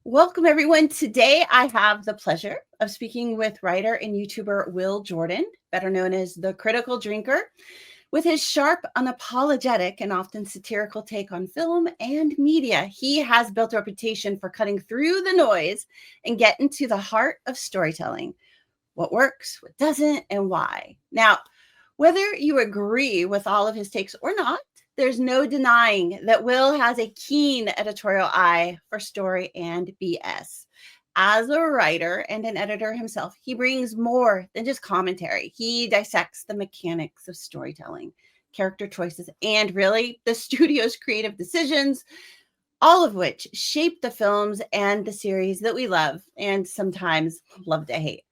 Welcome, everyone. Today, I have the pleasure of speaking with writer and YouTuber Will Jordan, better known as the Critical Drinker. With his sharp, unapologetic, and often satirical take on film and media, he has built a reputation for cutting through the noise and getting to the heart of storytelling. What works, what doesn't, and why. Now, whether you agree with all of his takes or not, there's no denying that Will has a keen editorial eye for story and BS. As a writer and an editor himself, he brings more than just commentary. He dissects the mechanics of storytelling, character choices, and really the studio's creative decisions, all of which shape the films and the series that we love and sometimes love to hate.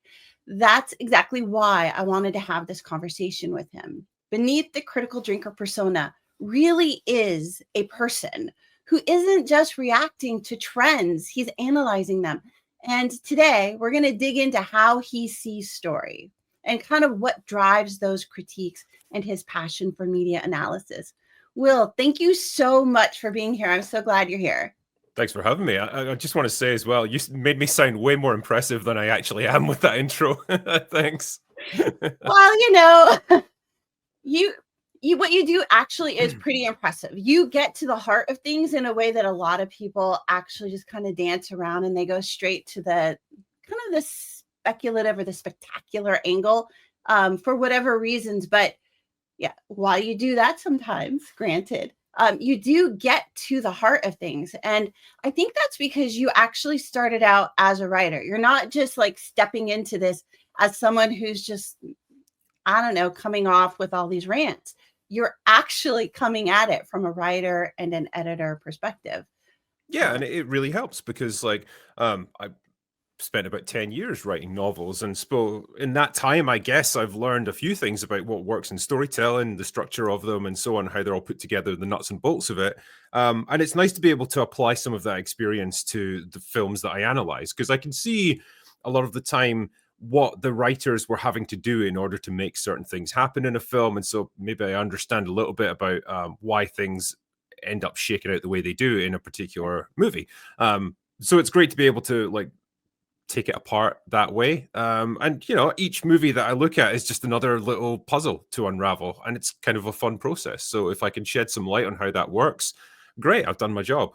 That's exactly why I wanted to have this conversation with him. Beneath the critical drinker persona really is a person who isn't just reacting to trends, he's analyzing them. And today we're going to dig into how he sees story and kind of what drives those critiques and his passion for media analysis. Will, thank you so much for being here. I'm so glad you're here. Thanks for having me. I just want to say as well, you made me sound way more impressive than I actually am with that intro. Thanks. Well, you what you do actually is pretty impressive. You get to the heart of things in a way that a lot of people actually just kind of dance around and they go straight to the kind of the speculative or the spectacular angle for whatever reasons. But yeah, while you do that sometimes, granted, you do get to the heart of things. And I think that's because you actually started out as a writer. You're not just like stepping into this as someone who's just, I don't know, coming off with all these rants. You're actually coming at it from a writer and an editor perspective. Yeah, and it really helps because I spent about 10 years writing novels, and in that time, I guess I've learned a few things about what works in storytelling, the structure of them, and so on, how they're all put together, the nuts and bolts of it. And it's nice to be able to apply some of that experience to the films that I analyze, because I can see a lot of the time what the writers were having to do in order to make certain things happen in a film. And so maybe I understand a little bit about why things end up shaking out the way they do in a particular movie. So it's great to be able to take it apart that way. And each movie that I look at is just another little puzzle to unravel, and it's kind of a fun process. So if I can shed some light on how that works, great, I've done my job.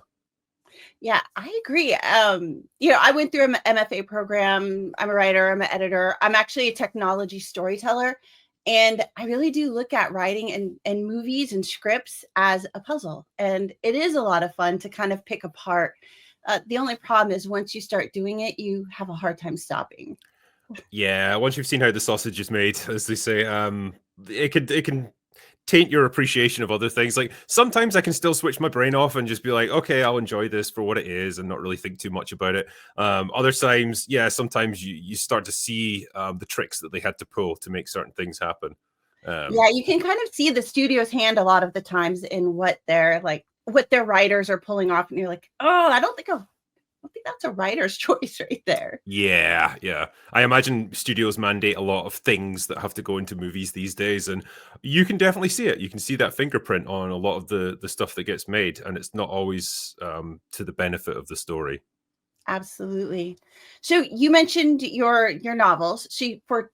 Yeah, I agree. I went through an MFA program. I'm a writer, I'm an editor. I'm actually a technology storyteller. And I really do look at writing and movies and scripts as a puzzle. And it is a lot of fun to kind of pick apart. The only problem is once you start doing it, you have a hard time stopping. Yeah, once you've seen how the sausage is made, as they say, it can taint your appreciation of other things. Like sometimes I can still switch my brain off and just be like, okay, I'll enjoy this for what it is and not really think too much about it. Other times, yeah, sometimes you start to see the tricks that they had to pull to make certain things happen. Yeah, you can kind of see the studio's hand a lot of the times in what their writers are pulling off, and you're like, oh, I don't think that's a writer's choice right there. Yeah. I imagine studios mandate a lot of things that have to go into movies these days, and you can definitely see it. You can see that fingerprint on a lot of the stuff that gets made, and it's not always to the benefit of the story. Absolutely. So you mentioned your novels. So for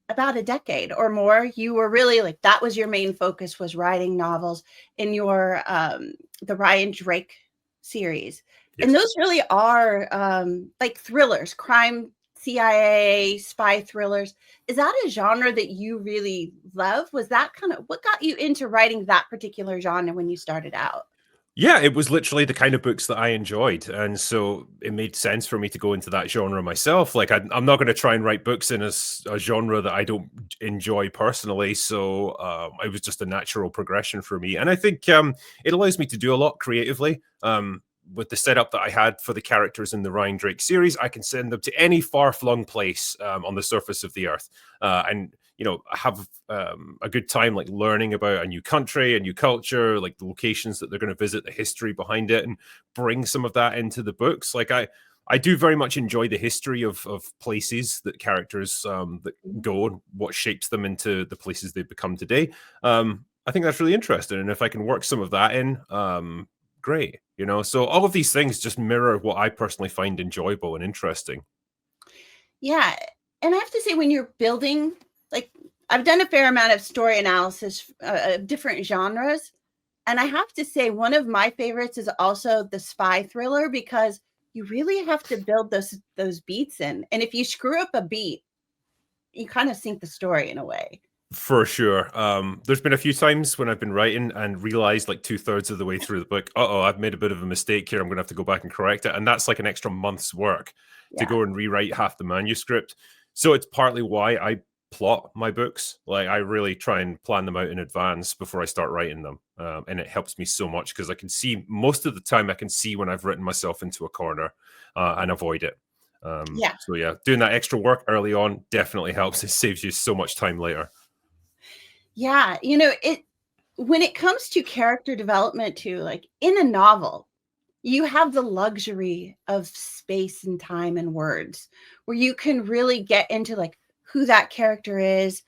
about a decade or more, you were really like that was your main focus was writing novels in your the Ryan Drake series. And Yes. those really are like thrillers, crime, CIA, spy thrillers. Is that a genre that you really love? Was that kind of what got you into writing that particular genre when you started out? Yeah, it was literally the kind of books that I enjoyed, and so it made sense for me to go into that genre myself. Like, I'm not going to try and write books in a genre that I don't enjoy personally. So it was just a natural progression for me, and I think it allows me to do a lot creatively. With the setup that I had for the characters in the Ryan Drake series, I can send them to any far-flung place on the surface of the earth, and have a good time like learning about a new country, a new culture, like the locations that they're going to visit, the history behind it, and bring some of that into the books. Like I do very much enjoy the history of places that characters that go and what shapes them into the places they've become today. I think that's really interesting, and if I can work some of that in, great. You know, so all of these things just mirror what I personally find enjoyable and interesting. Yeah, and I have to say when you're building, like I've done a fair amount of story analysis of different genres, and I have to say one of my favorites is also the spy thriller because you really have to build those beats in, and if you screw up a beat, you kind of sink the story in a way. For sure. There's been a few times when I've been writing and realized like 2/3 of the way through the book, uh-oh, I've made a bit of a mistake here. I'm gonna have to go back and correct it. And that's like an extra month's work to Yeah. go and rewrite half the manuscript. So it's partly why I plot my books. Like I really try and plan them out in advance before I start writing them. And it helps me so much because I can see most of the time I can see when I've written myself into a corner and avoid it. Yeah. So yeah, doing that extra work early on definitely helps. It saves you so much time later. Yeah, it when it comes to character development too, like in a novel, you have the luxury of space and time and words where you can really get into like who that character is,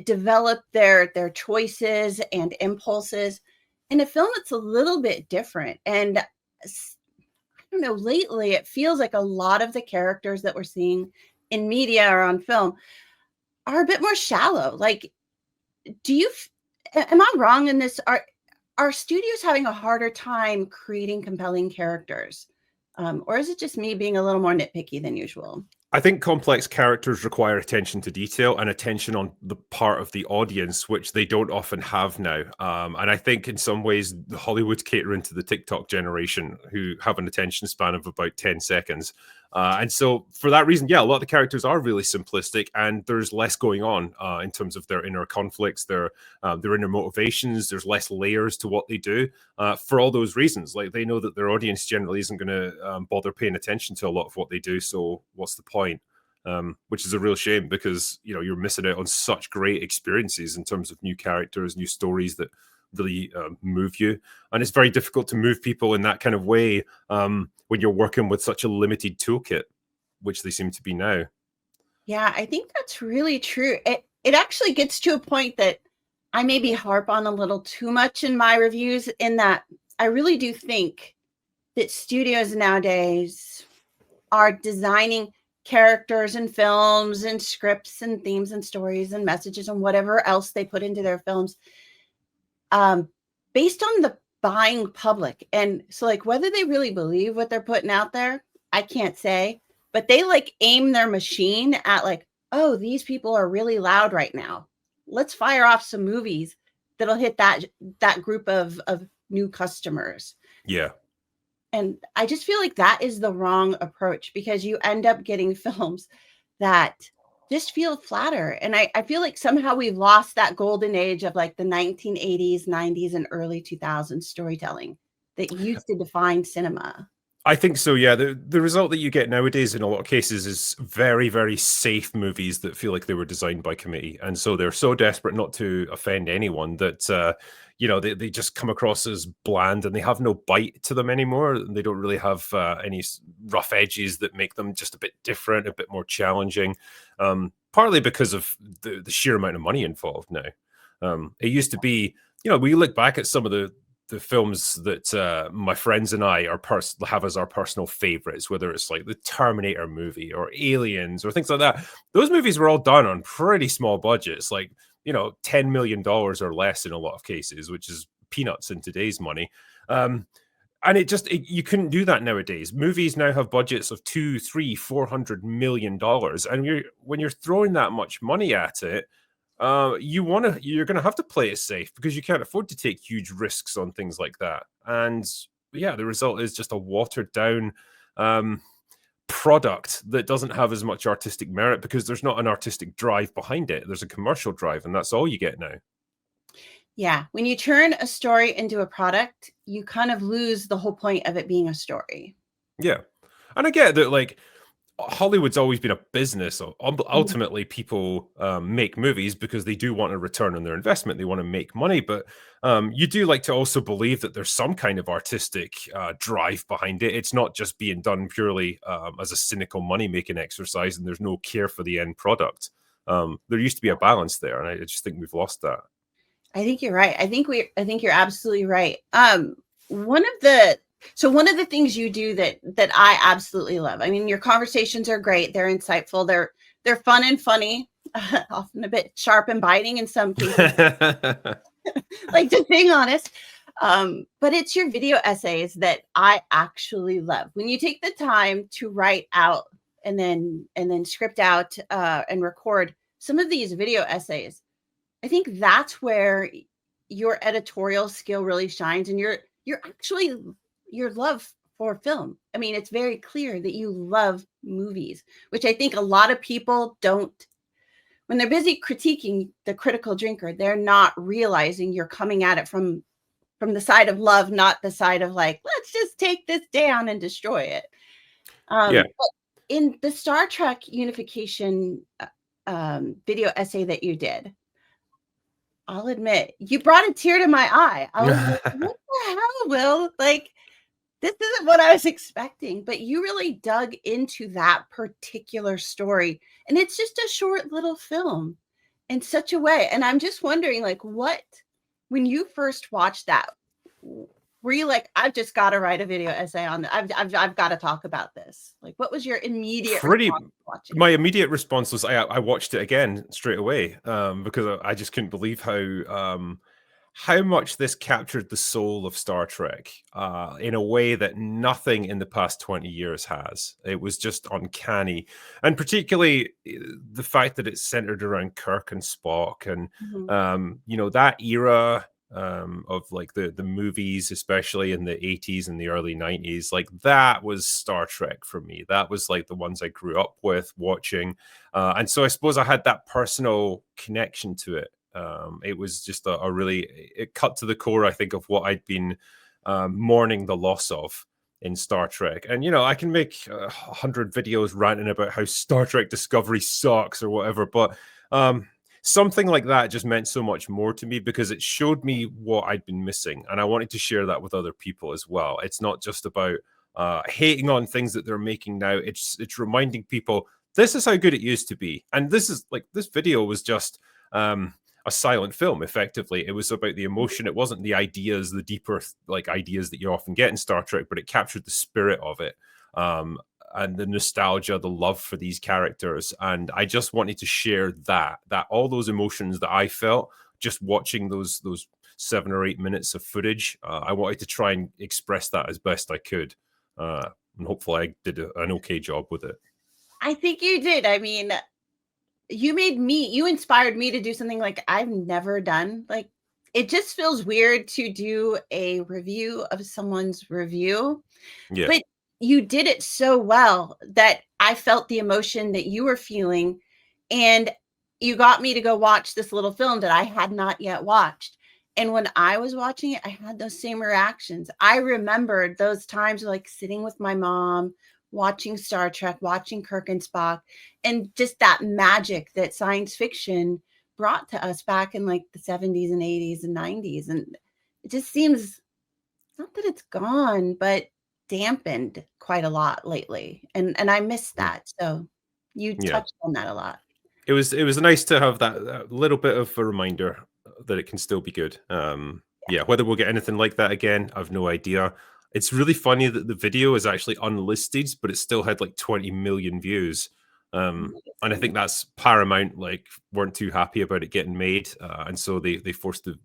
develop their choices and impulses. In a film, it's a little bit different. And I don't know, lately it feels like a lot of the characters that we're seeing in media or on film are a bit more shallow. Like, do you am I wrong in this? Are studios having a harder time creating compelling characters? Or is it just me being a little more nitpicky than usual? I think complex characters require attention to detail and attention on the part of the audience, which they don't often have now. And I think in some ways, Hollywood's catering to the TikTok generation who have an attention span of about 10 seconds. And so, for that reason, yeah, a lot of the characters are really simplistic, and there's less going on in terms of their inner conflicts, their inner motivations. There's less layers to what they do for all those reasons. Like they know that their audience generally isn't going to bother paying attention to a lot of what they do. So, what's the point? Which is a real shame because you're missing out on such great experiences in terms of new characters, new stories that really move you. And it's very difficult to move people in that kind of way when you're working with such a limited toolkit, which they seem to be now. Yeah, I think that's really true. It actually gets to a point that I maybe harp on a little too much in my reviews, in that I really do think that studios nowadays are designing characters and films and scripts and themes and stories and messages and whatever else they put into their films um, based on the buying public. And so, like, whether they really believe what they're putting out there, I can't say, but they like aim their machine at like, oh, these people are really loud right now. Let's fire off some movies that'll hit that group of new customers. Yeah. And I just feel like that is the wrong approach because you end up getting films that just feel flatter. And I feel like somehow we've lost that golden age of like the 1980s, 90s, and early 2000s storytelling that used to define cinema. I think so, yeah. The result that you get nowadays in a lot of cases is very, very safe movies that feel like they were designed by committee. And so they're so desperate not to offend anyone that they just come across as bland and they have no bite to them anymore. They don't really have any rough edges that make them just a bit different, a bit more challenging. Partly because of the sheer amount of money involved now. It used to be, we look back at some of the films that my friends and I have as our personal favorites, whether it's like the Terminator movie or Aliens or things like that. Those movies were all done on pretty small budgets, like $10 million or less in a lot of cases, which is peanuts in today's money. And you couldn't do that nowadays. Movies now have budgets of 2, 3, $400 million, and when you're throwing that much money at it, you're gonna have to play it safe because you can't afford to take huge risks on things like that. And yeah, the result is just a watered down product that doesn't have as much artistic merit because there's not an artistic drive behind it. There's a commercial drive, and that's all you get now. Yeah. When you turn a story into a product, you kind of lose the whole point of it being a story. Yeah. And I get that, like, Hollywood's always been a business. Mhm. Ultimately, people make movies because they do want a return on their investment. They want to make money, but you do like to also believe that there's some kind of artistic drive behind it. It's not just being done purely as a cynical money-making exercise, and there's no care for the end product. There used to be a balance there, and I just think we've lost that. I think you're right. I think you're absolutely right. one of the things you do that I absolutely love. I mean, your conversations are great. They're insightful. They're fun and funny, often a bit sharp and biting in some cases. Like, just being honest. But it's your video essays that I actually love. When you take the time to write out and then script out and record some of these video essays, I think that's where your editorial skill really shines, and you're actually your love for film. I mean, it's very clear that you love movies, which I think a lot of people don't. When they're busy critiquing The Critical Drinker, they're not realizing you're coming at it from the side of love, not the side of like, let's just take this down and destroy it. Yeah. But in the Star Trek unification video essay that you did, I'll admit, you brought a tear to my eye. I was like, what the hell, Will? Like, this isn't what I was expecting. But you really dug into that particular story. And it's just a short little film in such a way. And I'm just wondering, like, when you first watched that, were you like, I've just got to write a video essay on that? I've got to talk about this. Like, what was your immediate response watching? My immediate response was I watched it again straight away because I just couldn't believe how much this captured the soul of Star Trek in a way that nothing in the past 20 years has. It was just uncanny. And particularly the fact that it's centered around Kirk and Spock and, that era of like the movies, especially in the 80s and the early 90s, like that was Star Trek for me. That was like the ones I grew up with watching. And so I suppose I had that personal connection to it. It was just a really, it cut to the core, I think, of what I'd been mourning the loss of in Star Trek. And, I can make 100 videos ranting about how Star Trek Discovery sucks or whatever, but something like that just meant so much more to me because it showed me what I'd been missing. And I wanted to share that with other people as well. It's not just about hating on things that they're making now. It's reminding people, this is how good it used to be. And this video was just a silent film, effectively. It was about the emotion. It wasn't the ideas, the deeper ideas that you often get in Star Trek, but it captured the spirit of it. And the nostalgia, the love for these characters. And I just wanted to share that all those emotions that I felt just watching those 7 or 8 minutes of footage, I wanted to try and express that as best I could. And hopefully I did an okay job with it. I think you did. I mean, you inspired me to do something like I've never done. Like, it just feels weird to do a review of someone's review. Yeah. But you did it so well that I felt the emotion that you were feeling, and you got me to go watch this little film that I had not yet watched. And when I was watching it, I had those same reactions. I remembered those times like sitting with my mom, watching Star Trek, watching Kirk and Spock, and just that magic that science fiction brought to us back in like the 70s and 80s and 90s. And it just seems, not that it's gone, but dampened quite a lot lately, and I miss that. So you touched on that a lot. It was nice to have that little bit of a reminder that it can still be good. Whether we'll get anything like that again, I've no idea. It's really funny that the video is actually unlisted, but it still had like 20 million views. And I think that's Paramount weren't too happy about it getting made, and so they forced the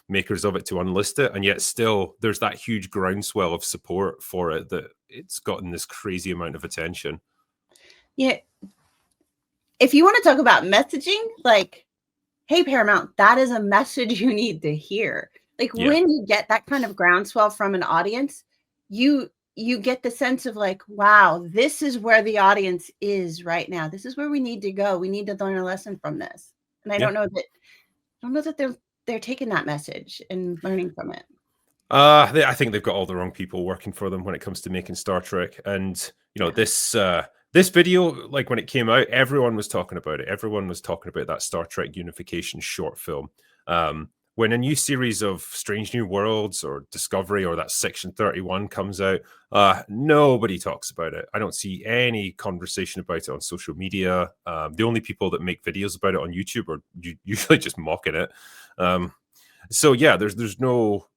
makers of it to unlist it, and yet still there's that huge groundswell of support for it that it's gotten this crazy amount of attention. Yeah. If you want to talk about messaging, like, hey, Paramount, that is a message you need to hear. Like, when you get that kind of groundswell from an audience, you get the sense of like, wow, this is where the audience is right now. This is where we need to go. We need to learn a lesson from this. And I don't know that they're taking that message and learning from it. I think they've got all the wrong people working for them when it comes to making Star Trek. And this video, like when it came out, everyone was talking about it. Everyone was talking about that Star Trek unification short film. When a new series of Strange New Worlds or Discovery or that Section 31 comes out, nobody talks about it. I don't see any conversation about it on social media. The only people that make videos about it on YouTube are usually just mocking it. So yeah, there's no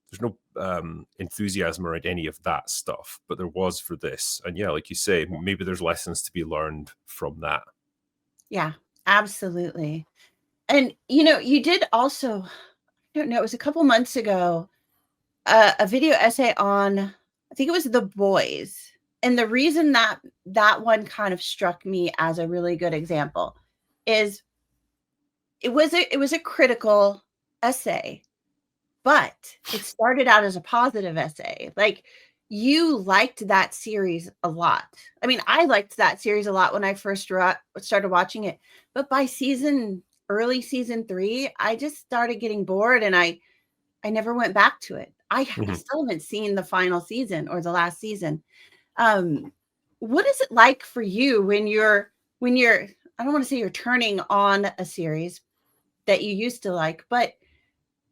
enthusiasm around any of that stuff, but there was for this. And yeah, like you say, maybe there's lessons to be learned from that. Yeah, absolutely. And you did also, I don't know, it was a couple months ago, a video essay on, I think it was The Boys. And the reason that that one kind of struck me as a really good example is it was a critical essay, but it started out as a positive essay. Like, you liked that series a lot. I mean, I liked that series a lot when I first started watching it, but by early season 3, I just started getting bored, and I never went back to it. I still haven't seen the final season or the last season. Um, what is it like for you when you're I don't want to say you're turning on a series that you used to like, but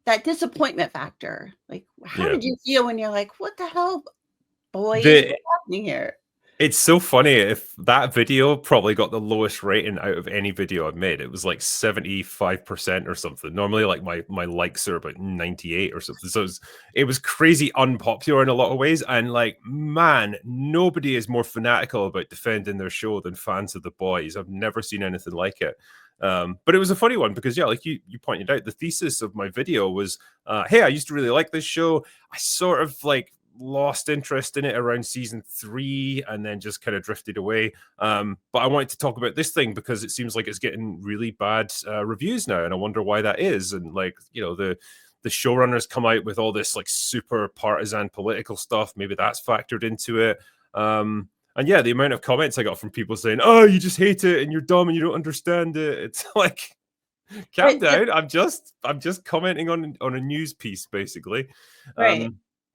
that disappointment factor? Like, how Yeah. did you feel when you're like, "What the hell, boys? The What's happening here?" It's so funny. If that video probably got the lowest rating out of any video I've made, it was like 75% or something. Normally, like my likes are about 98 or something. So it was crazy unpopular in a lot of ways. And like, man, nobody is more fanatical about defending their show than fans of The Boys. I've never seen anything like it. But it was a funny one because yeah, like you pointed out, the thesis of my video was, hey, I used to really like this show. I sort of like lost interest in it around season 3 and then just kind of drifted away. But I wanted to talk about this thing because it seems like it's getting really bad reviews now, and I wonder why that is. And like, the showrunners come out with all this like super partisan political stuff. Maybe that's factored into it. And yeah, the amount of comments I got from people saying, "Oh, you just hate it and you're dumb and you don't understand it." It's like, calm But down. I'm just commenting on a news piece, basically. right.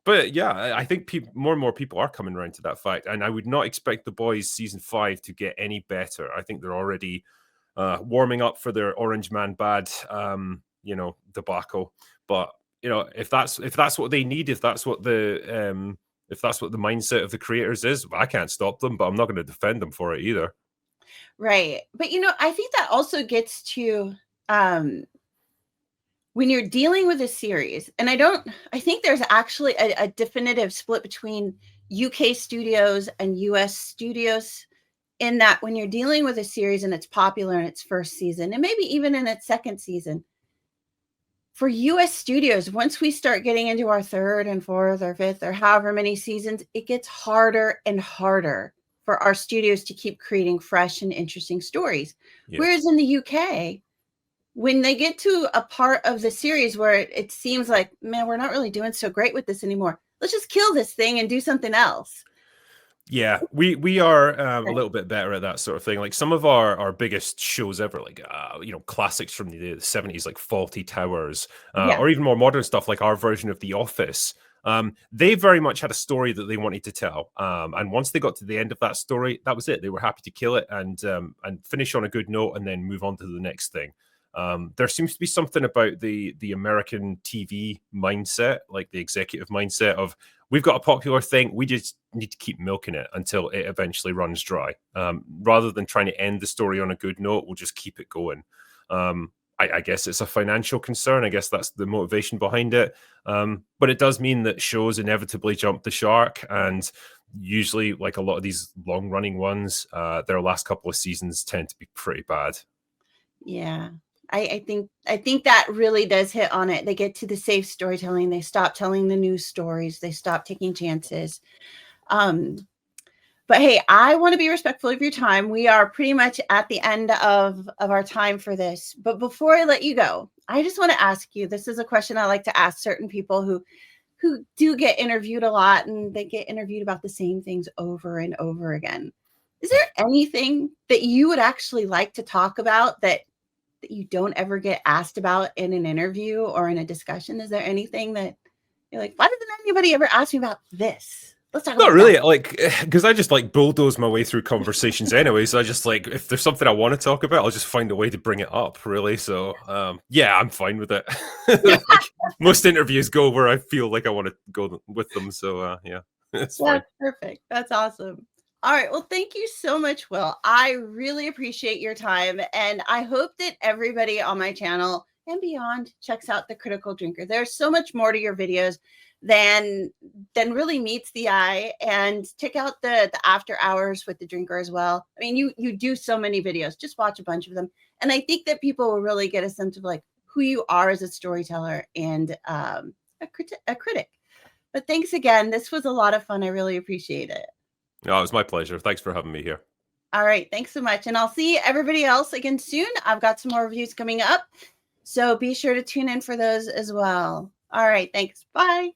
But yeah, I think more and more people are coming around to that fact, and I would not expect The Boys season 5 to get any better. I think they're already warming up for their Orange Man bad, debacle. But if that's what they need, if that's what the mindset of the creators is, I can't stop them, but I'm not going to defend them for it either. Right. But I think that also gets to, um when you're dealing with a series, and I think there's actually a definitive split between UK studios and US studios, in that when you're dealing with a series and it's popular in its first season and maybe even in its second season, for US studios, once we start getting into our third and fourth or fifth or however many seasons, it gets harder and harder for our studios to keep creating fresh and interesting stories. Yeah. Whereas in the UK, when they get to a part of the series where it seems like, man, we're not really doing so great with this anymore, let's just kill this thing and do something else. Yeah, we are a Right. little bit better at that sort of thing. Like some of our biggest shows ever, like classics from the 70s, like Faulty Towers, Yeah. or even more modern stuff like our version of The Office. They very much had a story that they wanted to tell, and once they got to the end of that story, that was it. They were happy to kill it and finish on a good note, and then move on to the next thing. There seems to be something about the American TV mindset, like the executive mindset of, we've got a popular thing, we just need to keep milking it until it eventually runs dry. Rather than trying to end the story on a good note, we'll just keep it going. I guess it's a financial concern. I guess that's the motivation behind it. But it does mean that shows inevitably jump the shark, and usually, like a lot of these long-running ones, their last couple of seasons tend to be pretty bad. Yeah. I think that really does hit on it. They get to the safe storytelling. They stop telling the news stories. They stop taking chances. Um, but hey, I want to be respectful of your time. We are pretty much at the end of our time for this. But before I let you go, I just want to ask you, this is a question I like to ask certain people who do get interviewed a lot, and they get interviewed about the same things over and over again. Is there anything that you would actually like to talk about that you don't ever get asked about in an interview or in a discussion? Is there anything that you're like, why doesn't anybody ever ask me about this? Let's talk Not about that. really, like, because I just like bulldoze my way through conversations anyway. So I just like, if there's something I want to talk about, I'll just find a way to bring it up, really. So yeah, I'm fine with it. Like most interviews go where I feel like I want to go with them. So yeah, it's fine. That's perfect. That's awesome. All right. Well, thank you so much, Will. I really appreciate your time. And I hope that everybody on my channel and beyond checks out The Critical Drinker. There's so much more to your videos than really meets the eye. And check out the after hours with the drinker as well. I mean, you do so many videos. Just watch a bunch of them, and I think that people will really get a sense of like who you are as a storyteller and a critic. But thanks again. This was a lot of fun. I really appreciate it. Oh, it was my pleasure. Thanks for having me here. All right, thanks so much, and I'll see everybody else again soon. I've got some more reviews coming up, so be sure to tune in for those as well. All right, thanks. Bye.